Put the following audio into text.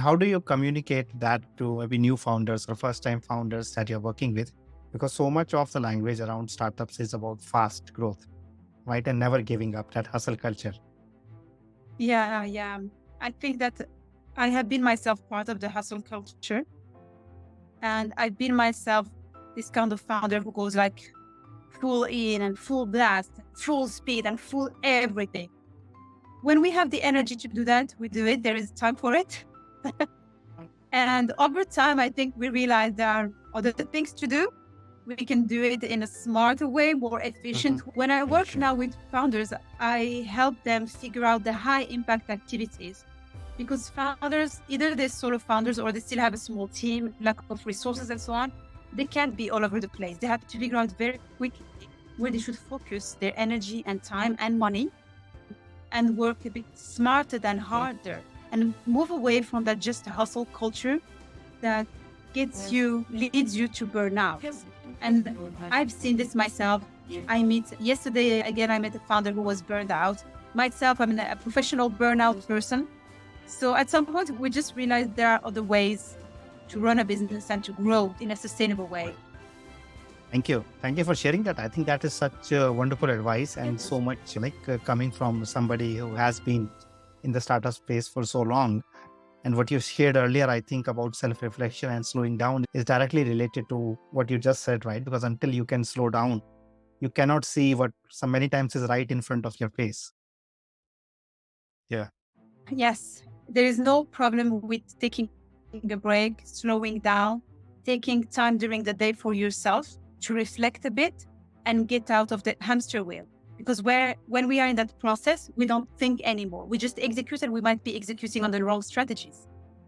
How do you communicate that to maybe new founders or first time founders that you're working with? Because so much of the language around startups is about fast growth, right? And never giving up, that hustle culture. Yeah. I think that I have been myself part of the hustle culture, and I've been myself this kind of founder who goes like full in and full blast, full speed and full everything. When we have the energy to do that, we do it. There is time for it. And over time, I think we realize there are other things to do. We can do it in a smarter way, more efficient. Mhm. When I Very work true. now with founders, I help them figure out the high impact activities, because founders, either they're solo founders or they still have a small team, lack of resources and so on. They can't be all over the place. They have to figure out very quickly where they should focus their energy and time and money, and work a bit smarter than harder, and move away from that just hustle culture that leads you to burnout. And I've seen this myself. Yesterday again, I met a founder who was burned out. Myself, I'm a professional burnout person. So at some point, we just realized there are other ways to run a business and to grow in a sustainable way. Thank you. Thank you for sharing that. I think that is such wonderful advice and so much coming from somebody who has been in the startup space for so long. And what you shared earlier, I think about self reflection and slowing down is directly related to what you just said, right? Because until you can slow down, you cannot see what so many times is right in front of your face. Yeah. Yes, there is no problem with taking a break, slowing down, taking time during the day for yourself to reflect a bit and get out of the hamster wheel. Because when we are in that process, we don't think anymore. We just execute, and we might be executing on the wrong strategies.